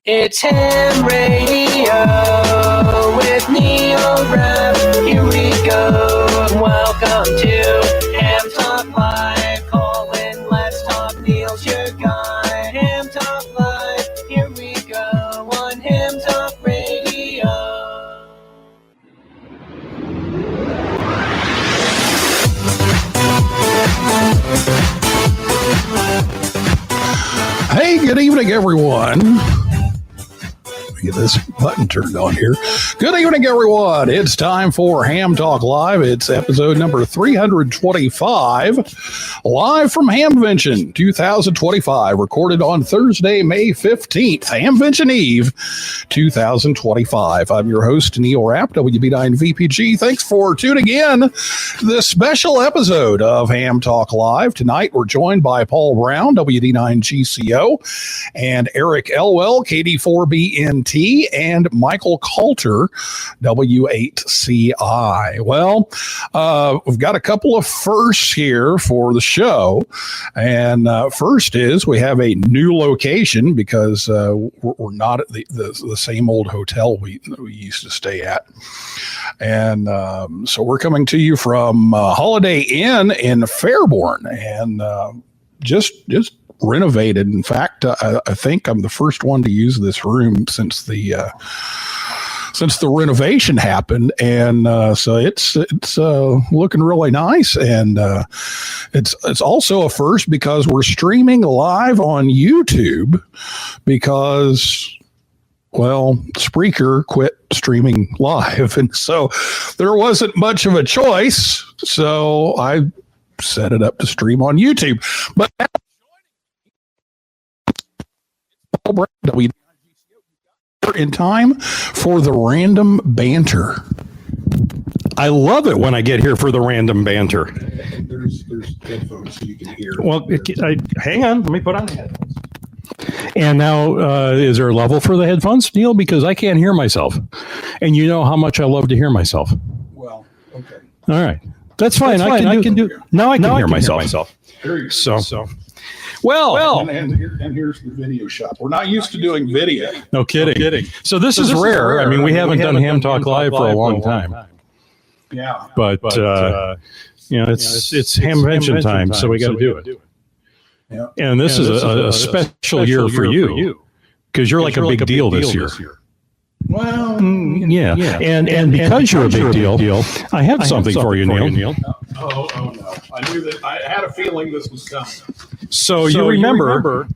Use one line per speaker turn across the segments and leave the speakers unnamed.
It's Ham Radio with Neil Rapp. Here we go. Welcome to Ham Talk Live. Call in, let's talk. Neil's your guy. Ham Talk Live. Here we go on Ham Talk Radio.
Hey, good evening, everyone. Get this button turned on here. Good evening, everyone. It's time for Ham Talk Live. It's episode number 325, live from Hamvention 2025, recorded on Thursday, May 15th, Hamvention Eve 2025. I'm your host, Neil Rapp, WB9VPG. Thanks for tuning in to this special episode of Ham Talk Live. Tonight, we're joined by Paul Braun, WD9GCO, and Eric Elwell, KD4BNT, and Michael Kalter, W8CI. Well, we've got a couple of firsts here for the show. And first is we have a new location because we're not at the same old hotel we used to stay at. And so we're coming to you from Holiday Inn in Fairborn, and just renovated. In fact, I think I'm the first one to use this room since the renovation happened, and so it's looking really nice, and it's also a first because we're streaming live on YouTube because, well, Spreaker quit streaming live, and so there wasn't much of a choice, so I set it up to stream on YouTube. But in time for the random banter.
I love it when I get here for the random banter.
There's headphones so you can hear.
Well, hang on. Let me put on the headphones. And now, is there a level for the headphones, Neil? Because I can't hear myself. And you know how much I love to hear myself.
Well, okay.
All right. That's fine. I can do now I can hear myself.
There you go.
So. Well,
and here's the video shop. We're not used to doing video.
No kidding. So this is rare. I mean, we haven't done Ham Talk Live for a long time.
Yeah.
But you know, it's Hamvention time, so we got to do it.
Yeah.
And this is a special year for you because you're like a big deal this year.
Well,
yeah. And because you're a big deal, I have something for you, Neil.
Oh no! I knew that. I had a feeling this was coming.
So you remember?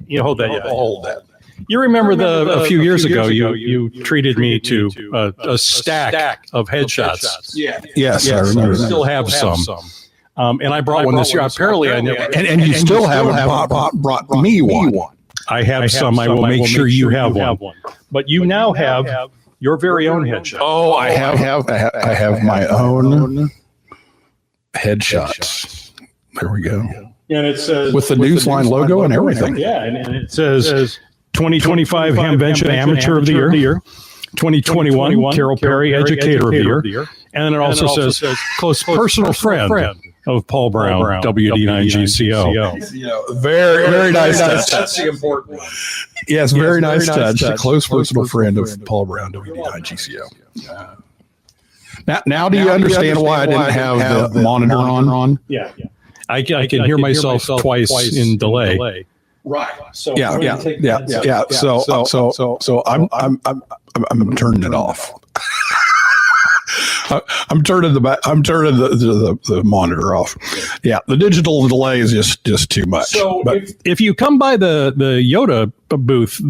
You hold that.
I'll hold that.
You remember a few years ago you treated me to a stack of headshots.
Yeah. Yes, I remember.
I still have some. And I brought one this year. Apparently, I never.
And you still haven't brought me one.
I have some. I will make sure you have one. But you now have your very own headshot.
Oh, I have my own headshots. There we go.
And it says
with the Newsline logo and everything.
Yeah, and it says 2025 Hamvention Amateur of the Year, 2021 Carol Perry Educator of the Year, and then it also says close personal friend of Paul Braun, WD9GCO.
Very nice touch.
That's the important one.
Yes, very nice touch. A close personal friend of Paul Braun, WD9GCO. Now do you understand why I didn't have the monitor on?
Yeah. I can hear myself twice in delay.
Right. So
Yeah. So I'm turning it off. I'm turning the monitor off. Yeah, the digital delay is just too much.
So if you come by the Yoda booth,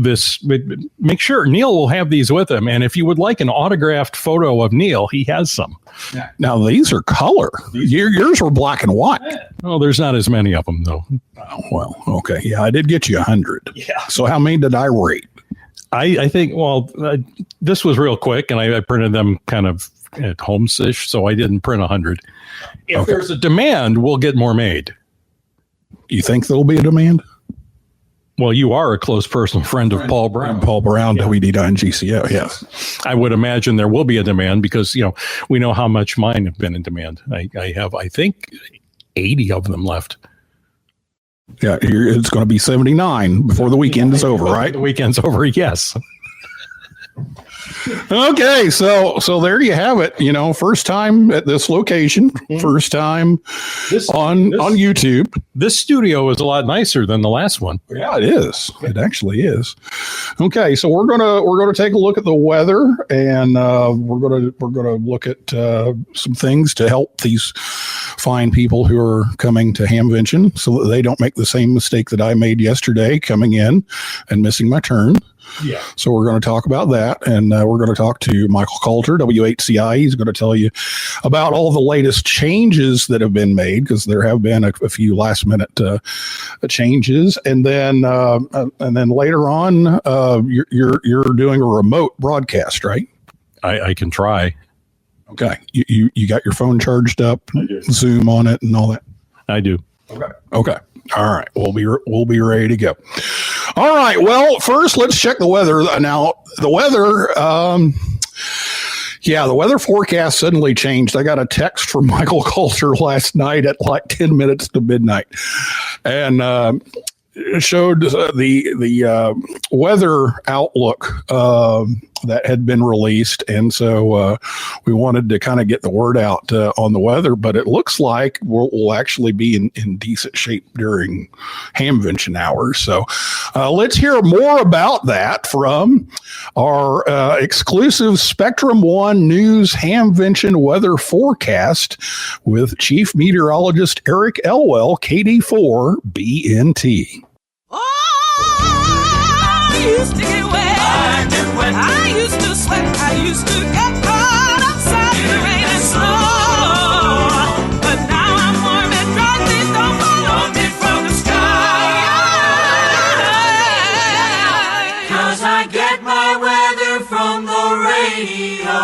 make sure Neil will have these with him. And if you would like an autographed photo of Neil, he has some.
Now these are color. Yours were black and white.
Oh, there's not as many of them though.
Oh, well, okay. Yeah, I did get you 100.
Yeah.
So how many did I rate?
I think, this was real quick, and I printed them kind of at home-ish, so I didn't print 100. If there's a demand, we'll get more made.
You think there'll be a demand?
Well, you are a close personal friend of Paul Braun.
Paul Braun, WD9GCO, yes.
I would imagine there will be a demand because, we know how much mine have been in demand. I have, I think, 80 of them left.
Yeah, it's going to be 79 before the weekend is over, right?
The weekend's over, yes.
Okay, so there you have it. First time at this location, first time on YouTube.
This studio is a lot nicer than the last one.
Yeah, it is. It actually is. Okay, so we're gonna take a look at the weather, and we're gonna look at some things to help these fine people who are coming to Hamvention, so that they don't make the same mistake that I made yesterday, coming in and missing my turn.
Yeah.
So we're going to talk about that, and we're going to talk to Michael Kalter, WHCI. He's going to tell you about all the latest changes that have been made, because there have been a few last minute changes, and then later on, you're doing a remote broadcast, right?
I can try.
Okay. You got your phone charged up, Zoom on it, and all that.
I do.
Okay. All right. We'll be ready to go. All right. Well, first, let's check the weather. Now, the weather, the weather forecast suddenly changed. I got a text from Michael Kalter last night at like 10 minutes to midnight, and it showed the weather outlook that had been released, and so we wanted to kind of get the word out on the weather. But it looks like we'll actually be in decent shape during Hamvention hours. So let's hear more about that from our exclusive Spectrum One News Hamvention weather forecast with Chief Meteorologist Eric Elwell, KD4 BNT.
I used to get wet. I used to sweat. I used to get caught outside in the rain and snow. But now I'm warm and dry. Please don't fall on me from the sky. 'Cause I get my weather from the radio.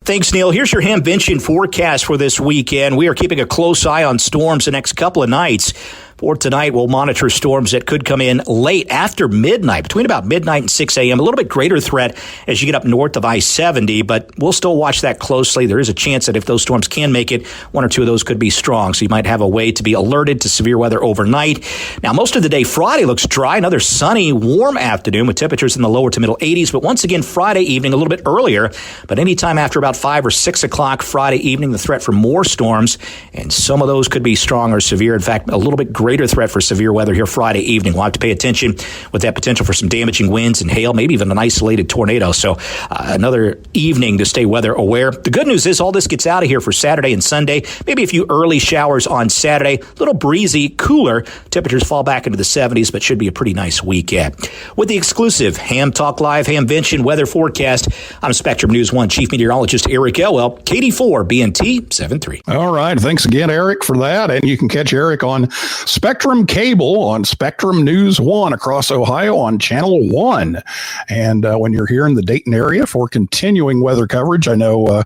Thanks, Neil. Here's your Hamvention forecast for this weekend. We are keeping a close eye on storms the next couple of nights. For tonight, we'll monitor storms that could come in late after midnight, between about midnight and 6 a.m. A little bit greater threat as you get up north of I-70, but we'll still watch that closely. There is a chance that if those storms can make it, one or two of those could be strong, so you might have a way to be alerted to severe weather overnight. Now, most of the day Friday looks dry, another sunny, warm afternoon with temperatures in the lower to middle 80s, but once again, Friday evening a little bit earlier, but anytime after about 5 or 6 o'clock Friday evening, the threat for more storms, and some of those could be strong or severe. In fact, a little bit greater threat for severe weather here Friday evening. We'll have to pay attention with that potential for some damaging winds and hail, maybe even an isolated tornado. So another evening to stay weather aware. The good news is all this gets out of here for Saturday and Sunday. Maybe a few early showers on Saturday. A little breezy, cooler. Temperatures fall back into the 70s, but should be a pretty nice weekend. With the exclusive Ham Talk Live Hamvention weather forecast, I'm Spectrum News 1 Chief Meteorologist Eric Elwell, KD4 BNT 73.
All right. Thanks again, Eric, for that. And you can catch Eric on Spectrum Cable on Spectrum News 1 across Ohio on Channel 1. And when you're here in the Dayton area for continuing weather coverage, I know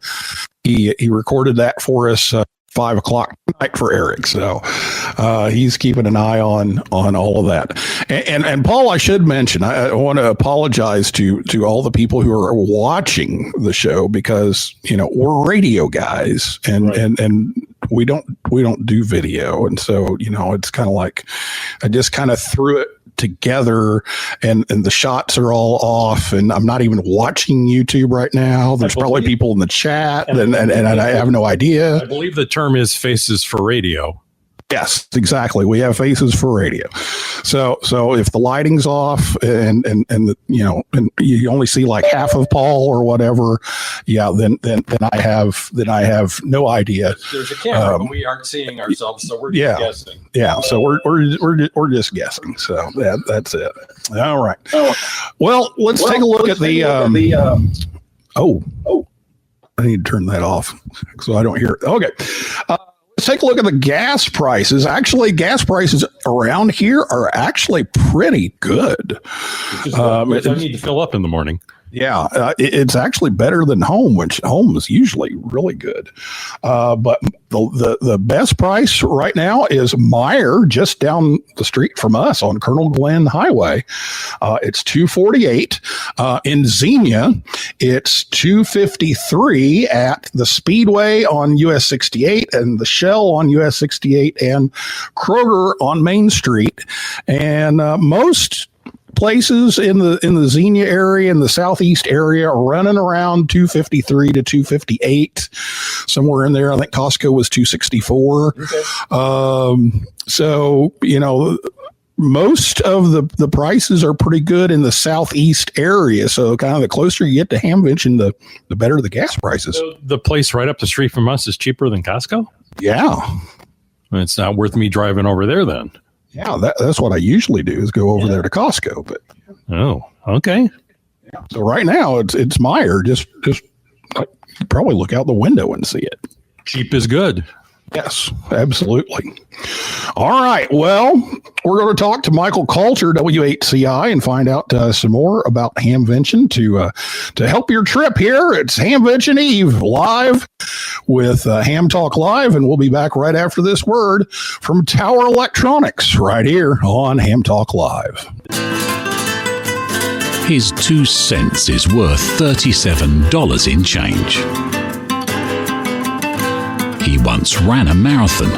he recorded that for us 5 o'clock tonight for Eric. So he's keeping an eye on all of that. And Paul, I should mention, I want to apologize to all the people who are watching the show, because, we're radio guys and,
right.
and we don't do video. And so, it's kind of like, I just kind of threw it together and the shots are all off, and I'm not even watching YouTube right now. There's probably people in the chat and I have no idea.
I believe the term is faces for radio.
Yes, exactly. We have faces for radio. So if the lighting's off and you only see like half of Paul or whatever, then I have no idea.
There's a camera, but we aren't seeing ourselves, so we're just guessing.
Yeah, so we're just guessing. So that's it. All right. Well, let's take a look at the I need to turn that off so I don't hear it. Okay. Let's take a look at the gas prices. Actually, gas prices around here are actually pretty good.
I need to fill up in the morning.
Yeah, it's actually better than home, which home is usually really good. But the best price right now is Meyer, just down the street from us on Colonel Glenn Highway. It's $248. In Xenia, it's $253 at the Speedway on US 68 and the Shell on US 68 and Kroger on Main Street. And most places in the Xenia area, in the southeast area, are running around $253 to $258, somewhere in there. I think Costco was $264. Okay. So most of the prices are pretty good in the southeast area. So kind of the closer you get to Hamvention, the better the gas prices.
So the place right up the street from us is cheaper than Costco?
Yeah.
It's not worth me driving over there then.
Yeah, that's what I usually do, is go over there to Costco. But
okay.
Yeah. So right now it's Meyer. Just probably look out the window and see it.
Cheap is good.
Yes, absolutely. All right. Well, we're going to talk to Michael Kalter, W8CI, and find out some more about Hamvention to help your trip here. It's Hamvention Eve live with Ham Talk Live, and we'll be back right after this word from Tower Electronics right here on Ham Talk Live.
His 2 cents is worth $37 in change. He once ran a marathon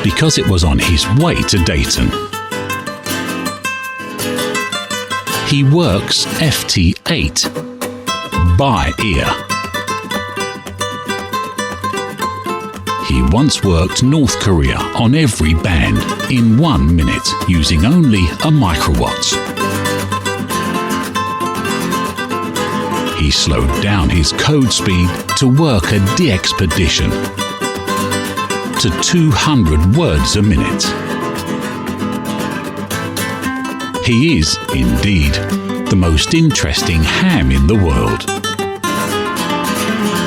because it was on his way to Dayton. He works FT8 by ear. He once worked North Korea on every band in 1 minute using only a microwatt. He slowed down his code speed to work a de-expedition to 200 words a minute. He is, indeed, the most interesting ham in the world.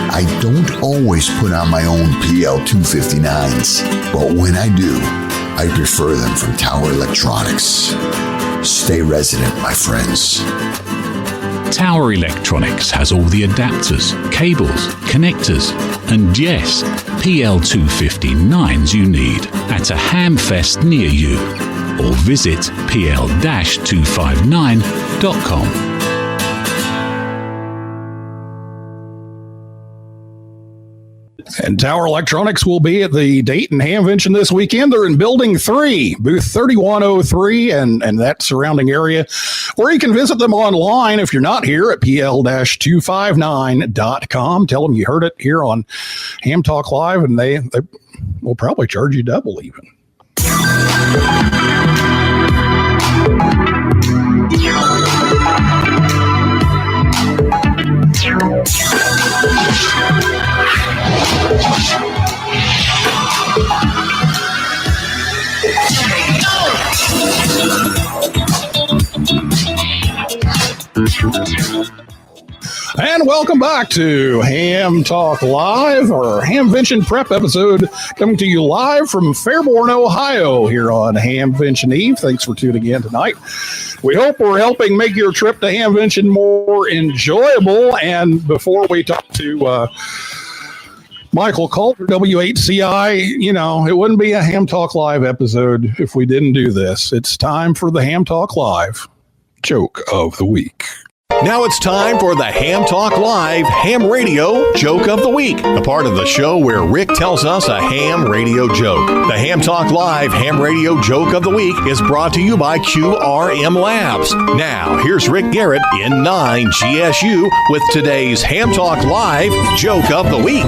I don't always put on my own PL259s, but when I do, I prefer them from Tower Electronics. Stay resident, my friends.
Tower Electronics has all the adapters, cables, connectors, and yes, PL259s you need at a Hamfest near you, or visit pl-259.com.
And Tower Electronics will be at the Dayton Hamvention this weekend. They're in Building 3, booth 3103, and that surrounding area. Or you can visit them online if you're not here at pl-259.com. Tell them you heard it here on Ham Talk Live, and they will probably charge you double even. And welcome back to Ham Talk Live, our Hamvention Prep episode, coming to you live from Fairborn, Ohio, here on Hamvention Eve. Thanks for tuning in tonight. We hope we're helping make your trip to Hamvention more enjoyable. And before we talk to Michael Kalter, W8CI, it wouldn't be a Ham Talk Live episode if we didn't do this. It's time for the Ham Talk Live Joke of the Week.
Now it's time for the Ham Talk Live Ham Radio Joke of the Week, the part of the show where Rick tells us a ham radio joke. The Ham Talk Live Ham Radio Joke of the Week is brought to you by QRM Labs. Now, here's Rick Garrett in 9 GSU with today's Ham Talk Live Joke of the Week.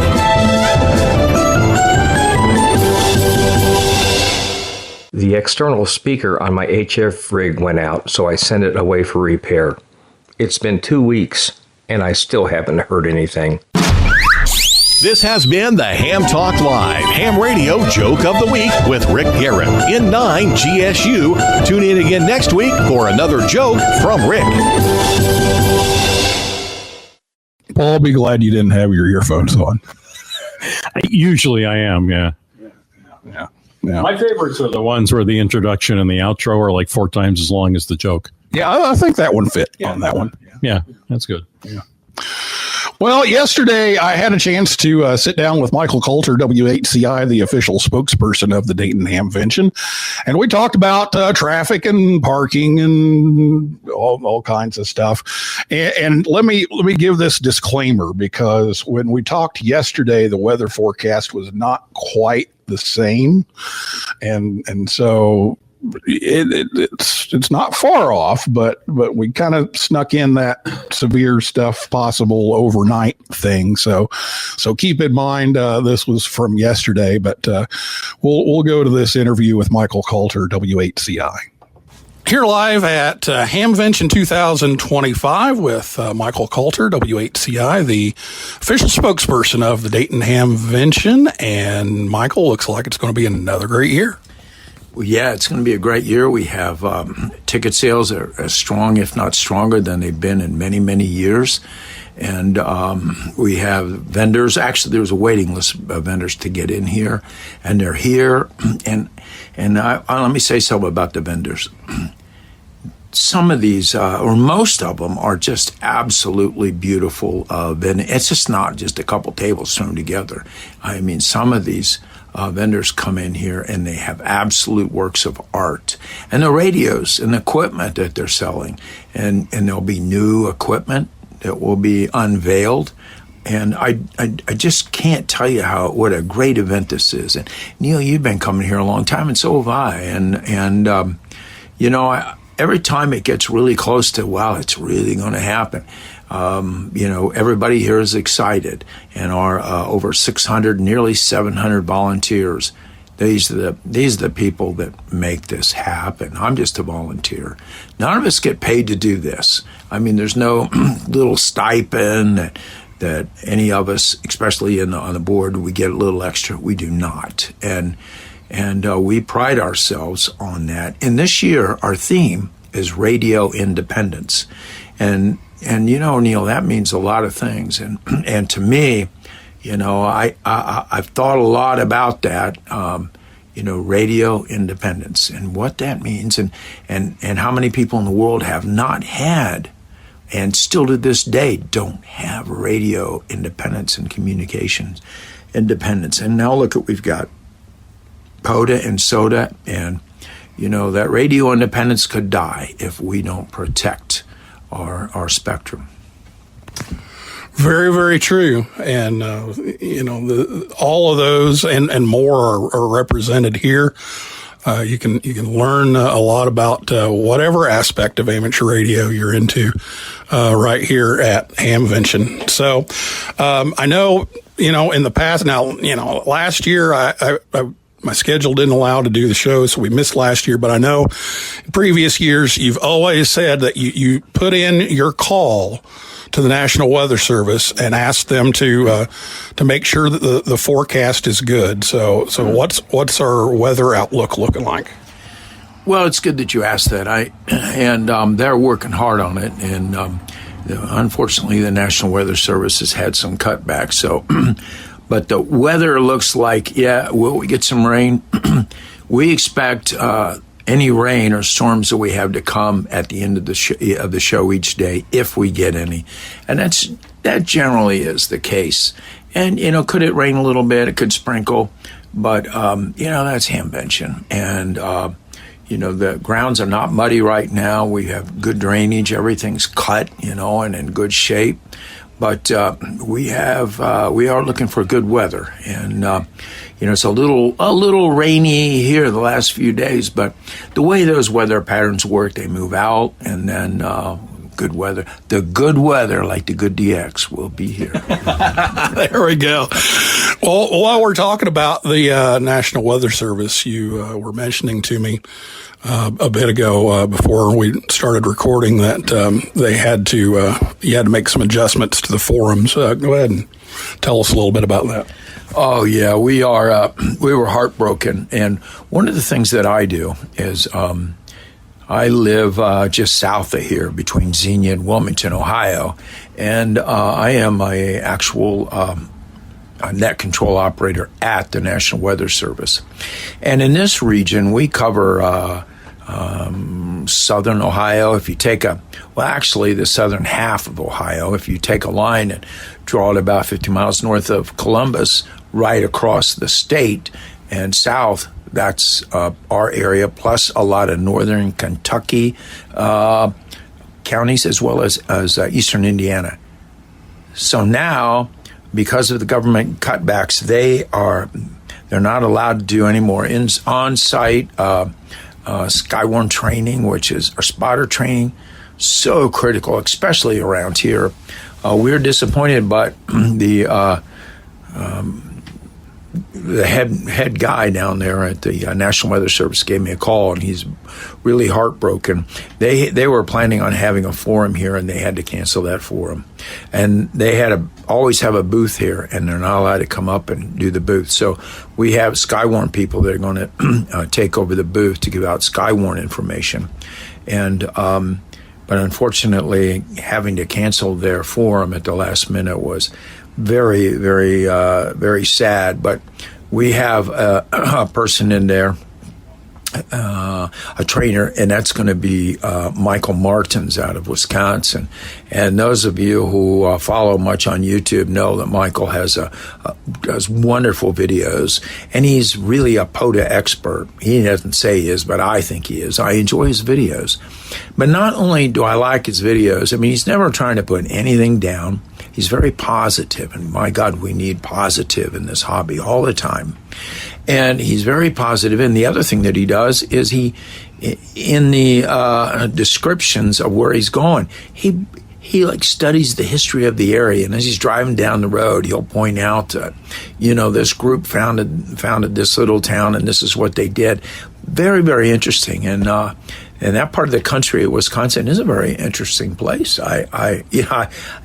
The external speaker on my HF rig went out, so I sent it away for repair. It's been 2 weeks, and I still haven't heard anything.
This has been the Ham Talk Live Ham Radio Joke of the Week with Rick Garrett in 9 GSU. Tune in again next week for another joke from Rick.
Paul, I'll be glad you didn't have your earphones on.
Usually I am, yeah. My favorites are the ones where the introduction and the outro are like 4 times as long as the joke.
Yeah, I think that one fit on that one. Yeah.
Yeah, that's good.
Yeah. Well, yesterday I had a chance to sit down with Michael Kalter, WHCI, the official spokesperson of the Dayton Hamvention, and we talked about traffic and parking and all kinds of stuff. And let me give this disclaimer, because when we talked yesterday, the weather forecast was not quite the same, and so it's not far off, but we kind of snuck in that severe stuff possible overnight thing. So keep in mind this was from yesterday, but we'll go to this interview with Michael Kalter, WHCI. Here live at Hamvention 2025 with Michael Kalter, WHCI, the official spokesperson of the Dayton Hamvention. And Michael, looks like it's going to be another great year.
Well, yeah, it's going to be a great year. We have ticket sales are as strong, if not stronger, than they've been in many, many years. And we have vendors. Actually, there's a waiting list of vendors to get in here, and they're here. And let me say something about the vendors. Some of these, or most of them, are just absolutely beautiful. It's just not just a couple tables thrown together. I mean, some of these vendors come in here and they have absolute works of art, and the radios and equipment that they're selling, and there'll be new equipment that will be unveiled. And I just can't tell you what a great event this is. And Neil, you've been coming here a long time, and so have I. And every time it gets really close to, wow, it's really going to happen. Everybody here is excited, and our over 600, nearly 700 volunteers. These are the people that make this happen. I'm just a volunteer. None of us get paid to do this. I mean, there's no little stipend that any of us, especially on the board, we get a little extra. We do not, and we pride ourselves on that. And this year, our theme is radio independence, and Neil, that means a lot of things. And to me, I've thought a lot about that, radio independence and what that means, and how many people in the world have not had, and still to this day don't have, radio independence and communications independence. And now look what we've got. POTA and SOTA, and that radio independence could die if we don't protect our spectrum.
Very, very true. And, all of those and more are represented here. You can learn a lot about whatever aspect of amateur radio you're into right here at Hamvention. So I know, in the past, now, last year I my schedule didn't allow to do the show, so we missed last year. But I know in previous years, you've always said that you put in your call to the National Weather Service and ask them to make sure that the forecast is good. So what's our weather outlook looking like?
Well, it's good that you asked that. They're working hard on it, and unfortunately, the National Weather Service has had some cutbacks. So. But the weather looks like, will we get some rain? We expect any rain or storms that we have to come at the end of the show each day, if we get any. And that generally is the case. And, could it rain a little bit? It could sprinkle. But, that's Hamvention. And, the grounds are not muddy right now. We have good drainage. Everything's cut, and in good shape. But we are looking for good weather, and it's a little rainy here the last few days. But the way those weather patterns work, they move out, and then good weather. The good weather, like the good DX, will be here.
There we go. Well, while we're talking about the National Weather Service, you were mentioning to me a bit ago before we started recording that they had to make some adjustments to the forums. Go ahead and tell us a little bit about that.
Oh yeah, we were heartbroken, and one of the things that I do is I live just south of here, between Xenia and Wilmington, Ohio, and I am a actual a net control operator at the National Weather Service. And in this region, we cover southern Ohio. If you take the southern half of Ohio, if you take a line and draw it about 50 miles north of Columbus, right across the state and south, that's our area, plus a lot of northern Kentucky counties, as well as eastern Indiana. So now, because of the government cutbacks, they're not allowed to do any more on-site Skywarn training, which is our spotter training, so critical, especially around here. We're disappointed, but the head guy down there at the National Weather Service gave me a call, and he's really heartbroken. They were planning on having a forum here, and they had to cancel that forum. And they had always have a booth here, and they're not allowed to come up and do the booth. So we have Skywarn people that are going to take over the booth to give out Skywarn information. And but unfortunately, having to cancel their forum at the last minute was very, very, very sad. But we have a person in there, a trainer, and that's going to be Michael Martins out of Wisconsin. And those of you who follow much on YouTube know that Michael does wonderful videos, and he's really a POTA expert. He doesn't say he is, but I think he is. I enjoy his videos. But not only do I like his videos, I mean, he's never trying to put anything down. He's very positive, and my God, we need positive in this hobby all the time. And he's very positive. And the other thing that he does is in the descriptions of where he's going, he like studies the history of the area. And as he's driving down the road, he'll point out, this group founded this little town, and this is what they did. Very, very interesting. And that part of the country, Wisconsin, is a very interesting place. And I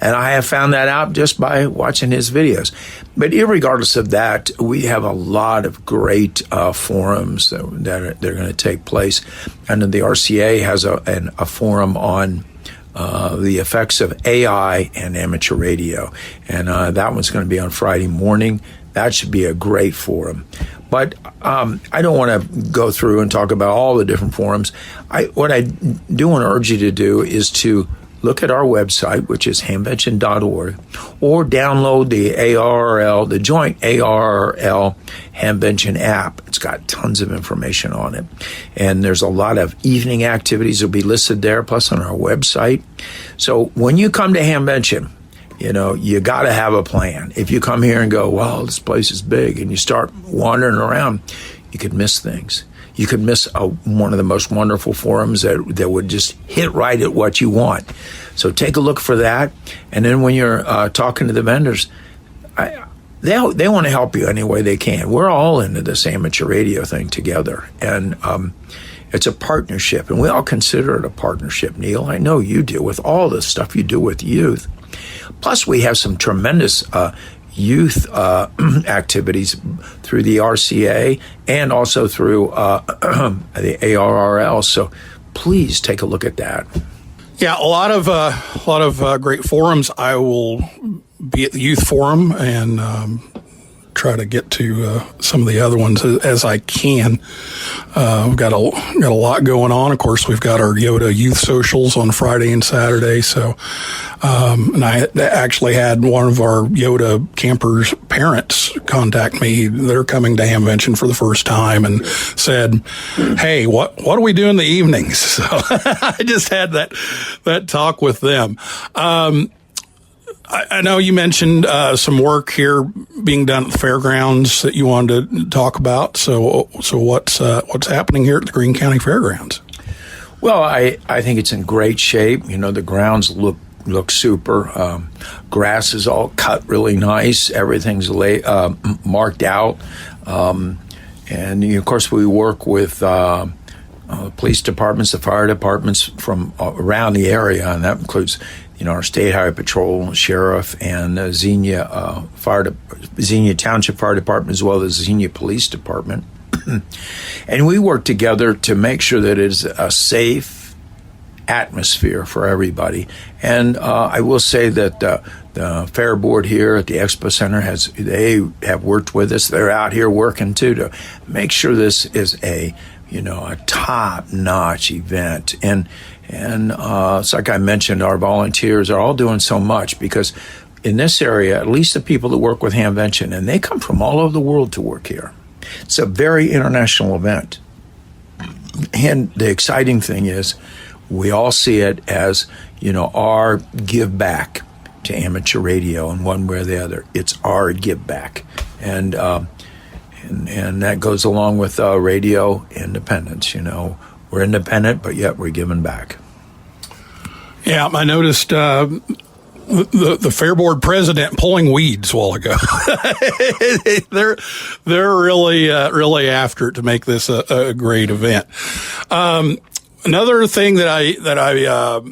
have found that out just by watching his videos. But irregardless of that, we have a lot of great forums that are going to take place. And the RCA has a forum on the effects of AI and amateur radio. And that one's going to be on Friday morning. That should be a great forum. But I don't want to go through and talk about all the different forums. What I do want to urge you to do is to look at our website, which is hamvention.org, or download the ARRL, the joint ARRL Hamvention app. It's got tons of information on it. And there's a lot of evening activities that will be listed there, plus on our website. So when you come to Hamvention, you got to have a plan. If you come here and go, well, this place is big, and you start wandering around, you could miss things. You could miss one of the most wonderful forums that would just hit right at what you want. So take a look for that. And then when you're talking to the vendors, they want to help you any way they can. We're all into this amateur radio thing together. And it's a partnership, and we all consider it a partnership, Neil. I know you do, with all the stuff you do with youth. Plus, we have some tremendous youth activities through the RCA and also through the ARRL. So please take a look at that.
Yeah, a lot of great forums. I will be at the youth forum and try to get to some of the other ones as I can. We've got a lot going on. Of course, we've got our Yoda Youth Socials on Friday and Saturday. So, and I actually had one of our Yoda campers' parents contact me. They're coming to Hamvention for the first time and said, "Hey, what do we do in the evenings?" So I just had that talk with them. I know you mentioned some work here being done at the fairgrounds that you wanted to talk about. So what's happening here at the Greene County Fairgrounds?
Well, I think it's in great shape. The grounds look super. Grass is all cut really nice. Everything's marked out. And of course, we work with police departments, the fire departments from around the area, and that includes our State Highway Patrol, Sheriff, and Xenia Township Fire Department, as well as Xenia Police Department. And we work together to make sure that it is a safe atmosphere for everybody. And I will say that The Fair Board here at the Expo Center they have worked with us. They're out here working too to make sure this is a top-notch event. And it's like I mentioned, our volunteers are all doing so much because in this area, at least the people that work with Hamvention, and they come from all over the world to work here. It's a very international event. And the exciting thing is we all see it as, our give back to amateur radio in one way or the other. It's our give back. And that goes along with radio independence. We're independent, but yet we're giving back.
Yeah, I noticed the Fair Board president pulling weeds a while ago. They're really after it to make this a great event. Another thing that I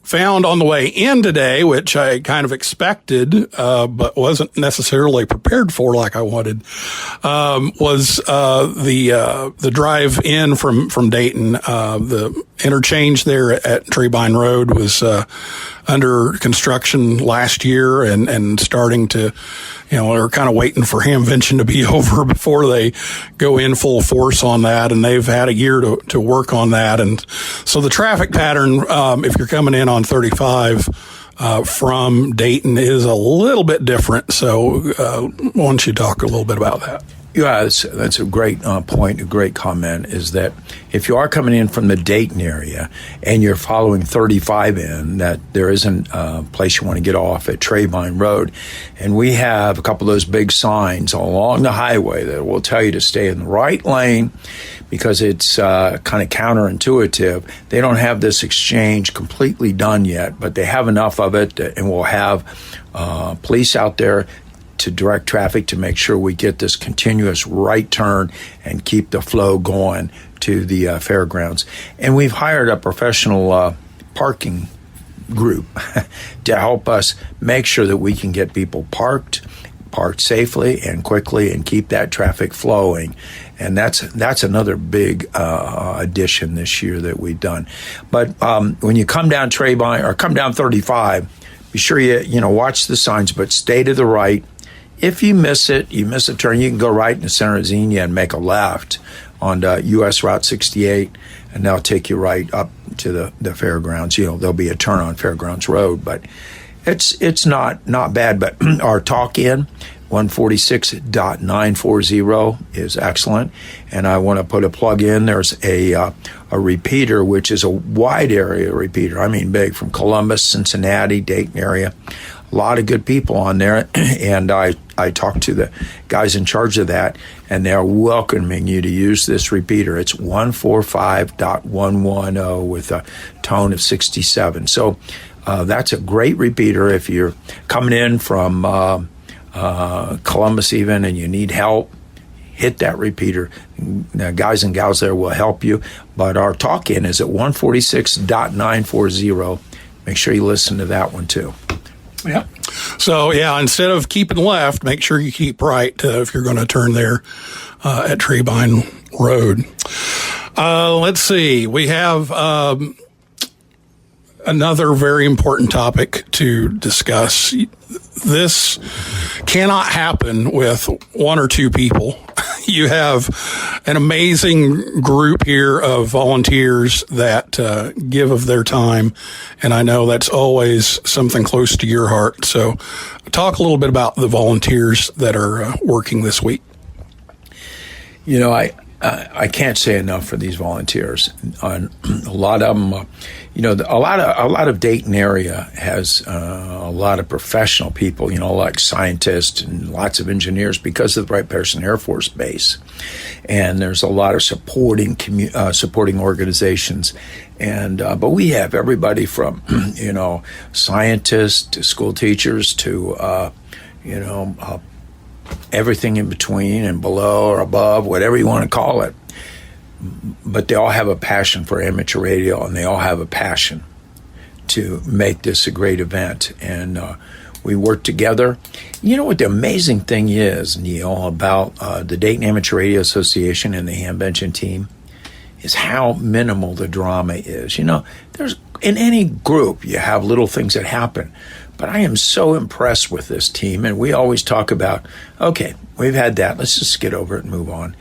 found on the way in today, which I kind of expected, but wasn't necessarily prepared for like I wanted, was the drive in from Dayton. The interchange there at Treebine Road was under construction last year and starting to, they're kind of waiting for Hamvention to be over before they go in full force on that. And they've had a year to work on that. And so the traffic pattern, if you're coming in on 35 from Dayton, is a little bit different. So why don't you talk a little bit about that?
Yeah, that's a great point, a great comment, is that if you are coming in from the Dayton area and you're following 35 in, that there isn't a place you want to get off at Treebine Road. And we have a couple of those big signs along the highway that will tell you to stay in the right lane because it's kind of counterintuitive. They don't have this exchange completely done yet, but they have enough of it, and we'll have police out there to direct traffic to make sure we get this continuous right turn and keep the flow going to the fairgrounds. And we've hired a professional parking group to help us make sure that we can get people parked safely and quickly and keep that traffic flowing. And that's another big addition this year that we've done. But when you come down Treebine or come down 35, be sure you watch the signs, but stay to the right. If you miss a turn, you can go right in the center of Xenia and make a left on U.S. Route 68, and they'll take you right up to the fairgrounds. There'll be a turn on Fairgrounds Road, but it's not bad. But our talk-in, 146.940, is excellent, and I want to put a plug in. There's a repeater, which is a wide area repeater. I mean big, from Columbus, Cincinnati, Dayton area. A lot of good people on there, and I talked to the guys in charge of that, and they're welcoming you to use this repeater. It's 145.110 with a tone of 67. So that's a great repeater if you're coming in from Columbus even and you need help. Hit that repeater. The guys and gals there will help you. But our talk-in is at 146.940. Make sure you listen to that one too.
Yeah. So, instead of keeping left, make sure you keep right if you're going to turn there at Treebine Road. Let's see. We have another very important topic to discuss. This cannot happen with one or two people. You have an amazing group here of volunteers that give of their time, and I know that's always something close to your heart. So talk a little bit about the volunteers that are working this week.
I can't say enough for these volunteers. A lot of them, a lot of Dayton area has a lot of professional people, like scientists and lots of engineers because of the Wright-Patterson Air Force Base. And there's a lot of supporting organizations. And but we have everybody from, scientists to school teachers to, everything in between and below or above, whatever you want to call it. But they all have a passion for amateur radio, and they all have a passion to make this a great event. And we work together. You know what the amazing thing is, Neil, about the Dayton Amateur Radio Association and the Hamvention team is how minimal the drama is. There's in any group, you have little things that happen. But I am so impressed with this team, and we always talk about, okay, we've had that. Let's just get over it and move on.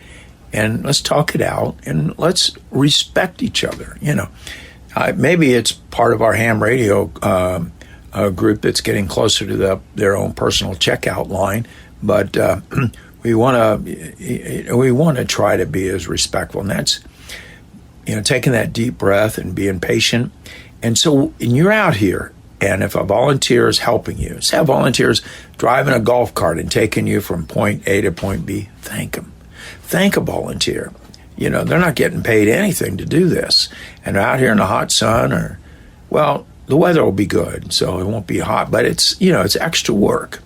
And let's talk it out, and let's respect each other. Maybe it's part of our ham radio group that's getting closer to their own personal checkout line, but we want to try to be as respectful, and that's taking that deep breath and being patient. And you're out here, and if a volunteer is helping you, say have volunteers driving a golf cart and taking you from point A to point B, thank them. Thank a volunteer. They're not getting paid anything to do this. And they're out here in the hot sun the weather will be good, so it won't be hot, but it's extra work.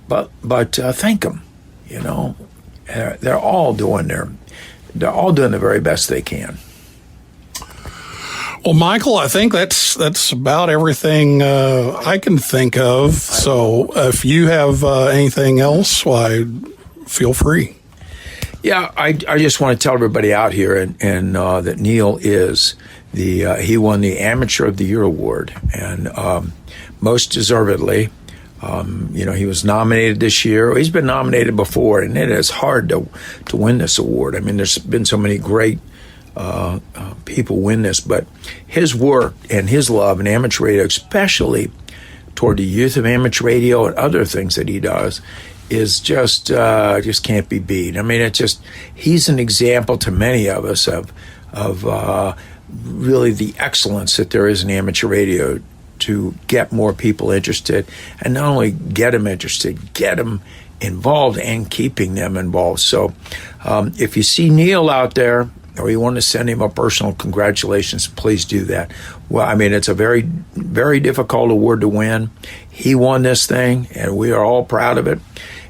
But thank them. They're all doing the very best they can.
Well, Michael, I think that's about everything I can think of. So if you have anything else, why, feel free.
Yeah, I just want to tell everybody out here and that Neil is he won the Amateur of the Year award, and most deservedly. He was nominated this year. He's been nominated before, and it is hard to win this award. I mean, there's been so many great people win this, but his work and his love in amateur radio, especially toward the youth of amateur radio and other things that he does, is just can't be beat. I mean, he's an example to many of us of really the excellence that there is in amateur radio to get more people interested, and not only get them interested, get them involved and keeping them involved. So if you see Neil out there, or you want to send him a personal congratulations, please do that. Well, I mean, it's a very, very difficult award to win. He won this thing, and we are all proud of it.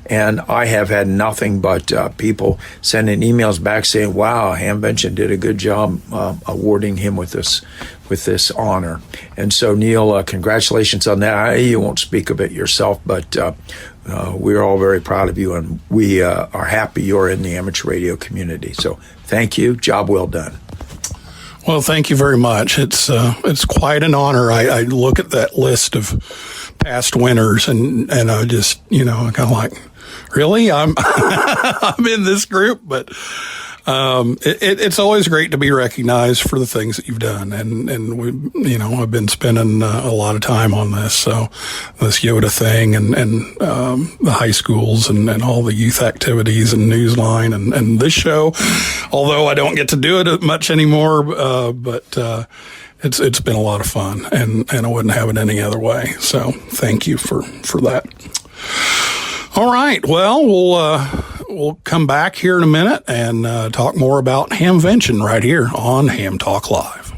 And I have had nothing but people sending emails back saying, wow, Hamvention did a good job awarding him with this honor. And so, Neil, congratulations on that. You won't speak of it yourself, but we're all very proud of you, and we are happy you're in the amateur radio community. So thank you. Job well done.
Well, thank you very much. It's quite an honor. I look at that list of past winners, and I just, kind of like, really? I'm in this group, but it's always great to be recognized for the things that you've done, and we, I've been spending a lot of time on this. So this Yoda thing, and the high schools, and all the youth activities, and Newsline, and this show. Although I don't get to do it much anymore, but it's been a lot of fun, and I wouldn't have it any other way. So thank you for that. All right. Well, we'll come back here in a minute and talk more about Hamvention right here on Ham Talk Live.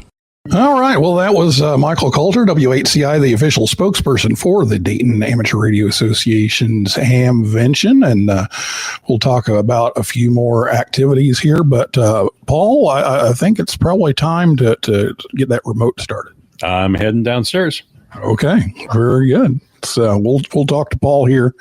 All right. Well, that was Michael Kalter, WHCI, the official spokesperson for the Dayton Amateur Radio Association's Hamvention, and we'll talk about a few more activities here. But Paul, I think it's probably time to get that remote started.
I'm heading downstairs.
Okay. Very good. So we'll talk to Paul here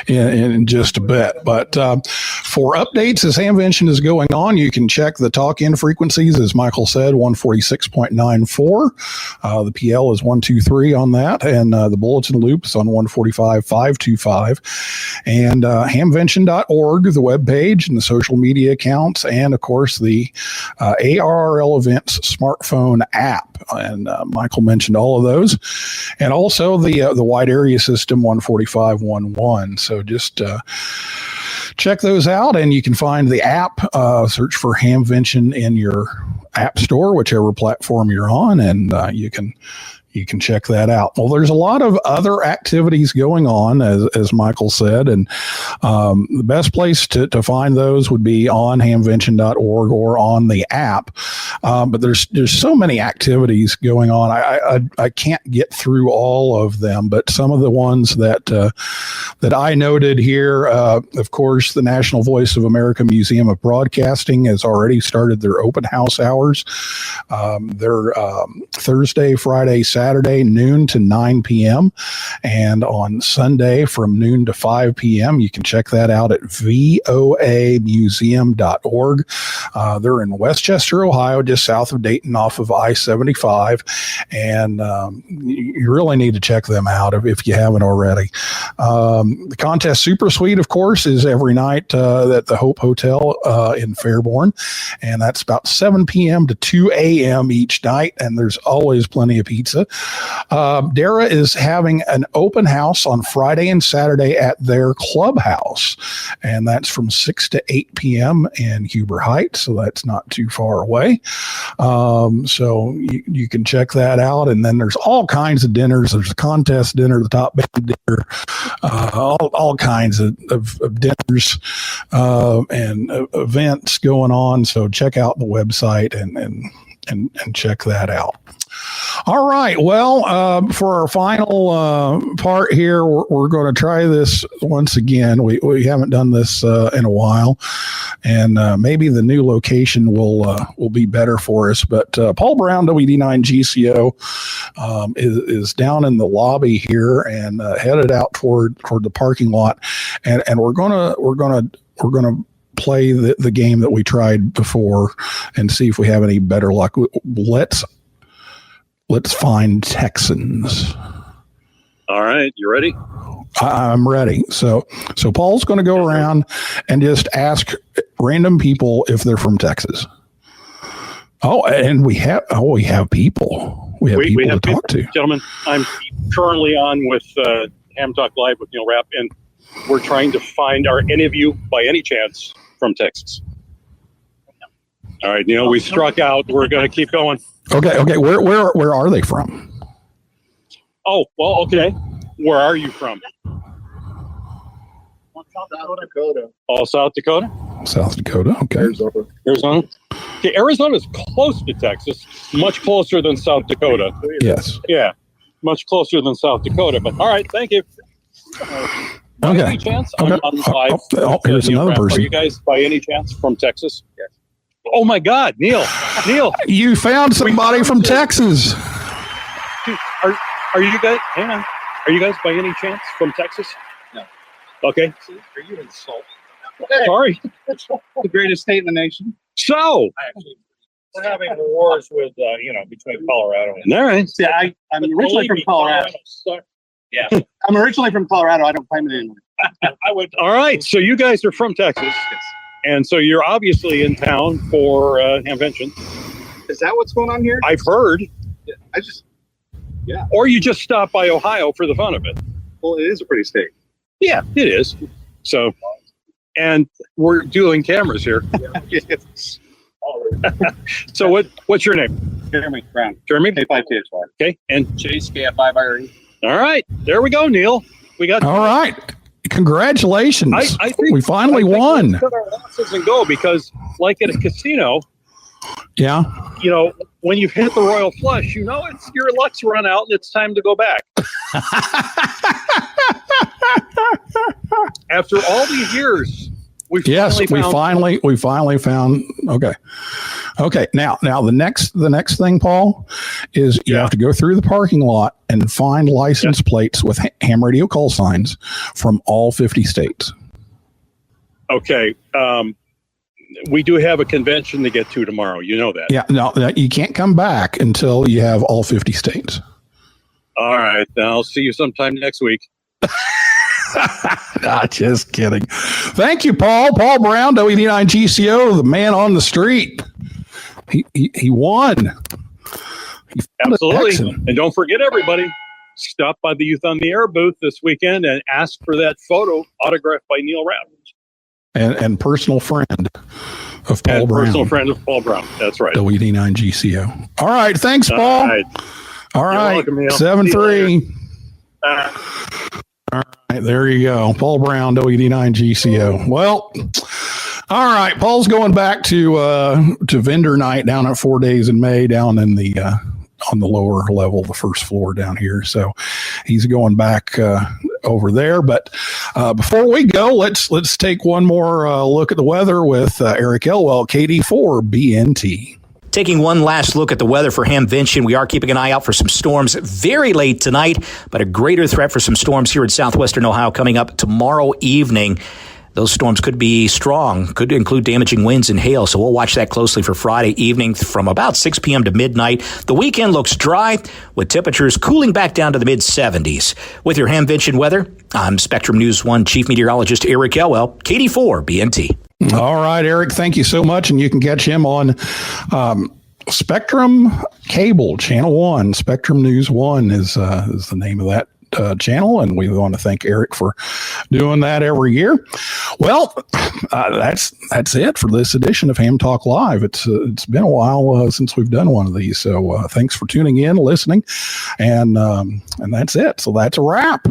in just a bit. But for updates as Hamvention is going on, you can check the talk-in frequencies, as Michael said, 146.94. The PL is 123 on that, and the bulletin loop is on 145.525. And hamvention.org, the webpage, and the social media accounts, and, of course, the ARRL Events smartphone app. And Michael mentioned all of those. And also the wide area system 145.11. So just check those out, and you can find the app. Search for Hamvention in your app store, whichever platform you're on, and you can check that out. Well, there's a lot of other activities going on, as Michael said, and the best place to find those would be on hamvention.org or on the app. But there's so many activities going on. I can't get through all of them, but some of the ones that I noted here, of course, the National Voice of America Museum of Broadcasting has already started their open house hours. They're Thursday, Friday, Saturday, Saturday, noon to 9 p.m. And on Sunday from noon to 5 p.m. You can check that out at voamuseum.org. They're in Westchester, Ohio, just south of Dayton off of I-75. And you really need to check them out if you haven't already. The contest super suite, of course, is every night at the Hope Hotel in Fairborn. And that's about 7 p.m. to 2 a.m. each night. And there's always plenty of pizza. Dara is having an open house on Friday and Saturday at their clubhouse. And that's from 6 to 8 p.m. in Huber Heights. So that's not too far away. So you can check that out. And then there's all kinds of dinners. There's a contest dinner, the top band dinner, all kinds of dinners and events going on. So check out the website and check that out. All right. Well, for our final part here, we're going to try this once again. We haven't done this in a while, and maybe the new location will be better for us. But Paul Braun, WD9 GCO, is down in the lobby here and headed out toward the parking lot, and we're gonna play the game that we tried before and see if we have any better luck. Let's find Texans.
All right, you ready?
I'm ready. So Paul's going to go around and just ask random people if they're from Texas. Oh, and we have people. We have people to talk to.
Gentlemen, I'm currently on with Ham Talk Live with Neil Rapp, and we're trying to find, are any of you, by any chance, from Texas? All right, Neil, we struck out. We're going to keep going.
Okay. Where are they from?
Oh, well, okay. Where are you from?
South Dakota.
Oh, South Dakota?
South Dakota, okay.
Arizona. Okay, Arizona's close to Texas, much closer than South Dakota.
Yes.
Yeah, much closer than South Dakota. But all right, thank you. By any chance?
Okay.
I'm live.
Here's another person.
Are you guys, by any chance, from Texas? Yes. Oh my God, Neil!
You found somebody from Texas.
Are you guys? Hang on. Are you guys by any chance from Texas?
No.
Okay.
Are you insulting?
Sorry.
The greatest state in the nation.
So
We're having wars with, between Colorado and.
all right.
See, I'm originally from Colorado. Yeah. I'm originally from Colorado. I don't claim it anymore.
I would. All right. So you guys are from Texas. And so you're obviously in town for Hamvention.
Is that what's going on here?
I've heard.
Yeah.
Or you just stopped by Ohio for the fun of it.
Well, it is a pretty state.
Yeah, it is. So, and we're doing cameras here. So what's your name?
Jeremy Brown.
Jeremy?
K5THY.
Okay. And
Chase KF5RE.
all right. There we go, Neil. We got.
All right. Congratulations.
I think
we finally won.
Let's cut our losses and go, because like at a casino,
Yeah.
When you've hit the royal flush, it's your luck's run out and it's time to go back. After all these years, we finally found. Okay. Now the next thing, Paul, is you have to go through the parking lot and find license plates with ham radio call signs from all 50 states. Okay. We do have a convention to get to tomorrow. You know that.
Yeah. No, you can't come back until you have all 50 states.
All right. I'll see you sometime next week.
Just kidding. Thank you, Paul. Paul Braun, WD9 GCO, the man on the street. He won.
Absolutely. And don't forget, everybody, stop by the Youth on the Air booth this weekend and ask for that photo autographed by Neil Rapp.
And personal friend of Paul Braun.
Personal friend of Paul Braun. That's right.
WD9 GCO. All right. Thanks, Paul. All right.
Welcome, Neil.
7-3. All right. There you go. Paul Braun, WD9 GCO. Well, all right. Paul's going back to vendor night down at 4 Days in May down in the on the lower level, the first floor down here. So he's going back over there. But before we go, let's take one more look at the weather with Eric Elwell, KD4 BNT.
Taking one last look at the weather for Hamvention, we are keeping an eye out for some storms very late tonight, but a greater threat for some storms here in southwestern Ohio coming up tomorrow evening. Those storms could be strong, could include damaging winds and hail, so we'll watch that closely for Friday evening from about 6 p.m. to midnight. The weekend looks dry, with temperatures cooling back down to the mid-70s. With your Hamvention weather, I'm Spectrum News 1 Chief Meteorologist Eric Elwell, KD4 BNT.
All right, Eric, thank you so much, and you can catch him on Spectrum Cable, Channel 1. Spectrum News 1 is the name of that channel, and we want to thank Eric for doing that every year. Well, that's it for this edition of Ham Talk Live. It's been a while since we've done one of these, so thanks for tuning in, listening, and that's it. So that's a wrap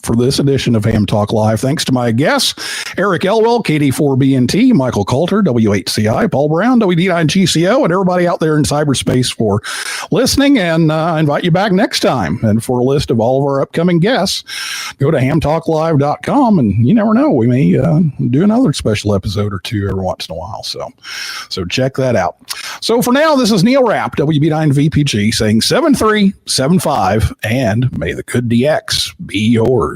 for this edition of Ham Talk Live. Thanks to my guests, Eric Elwell, KD4BNT, Michael Kalter, WHCI, Paul Braun, WD9GCO, and everybody out there in cyberspace for listening. And I invite you back next time. And for a list of all of our upcoming guests, go to hamtalklive.com, and you never know, we may do another special episode or two every once in a while. So check that out. So for now, this is Neil Rapp, WB9VPG, saying 7375, and may the good DX be yours.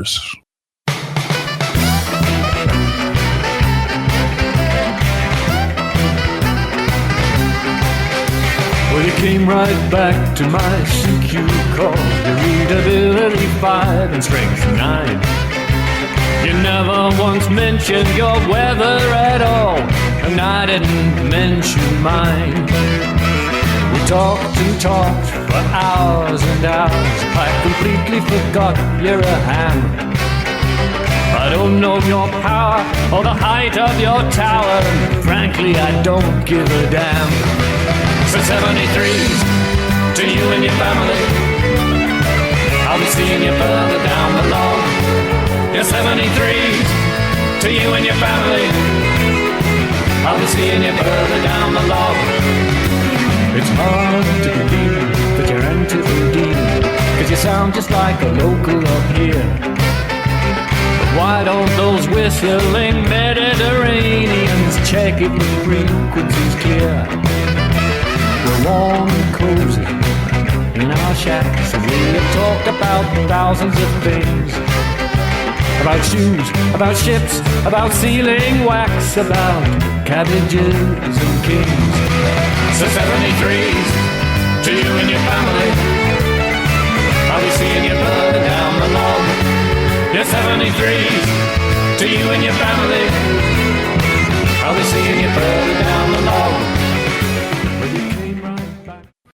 Well,
you came right back to my CQ call. Your readability 5 and strength 9. You never once mentioned your weather at all, and I didn't mention mine. We talked and talked for hours and hours. I completely forgot you're a ham. I don't know your power or the height of your tower, and frankly, I don't give a damn. So 73s to you and your family. I'll be seeing you further down the log. Your 73s to you and your family. I'll be seeing you further down the log. It's hard to believe that you're into the deal, 'cause you sound just like a local up here. But why don't those whistling Mediterraneans check it with frequencies clear? We're warm and cozy in our shacks, and we have talked about thousands of things. About shoes, about ships, about sealing wax, about cabbages and kings. So 73s to you and your family. I'll be seeing you further down the log. Your 73s to you and your family. I'll be seeing you further down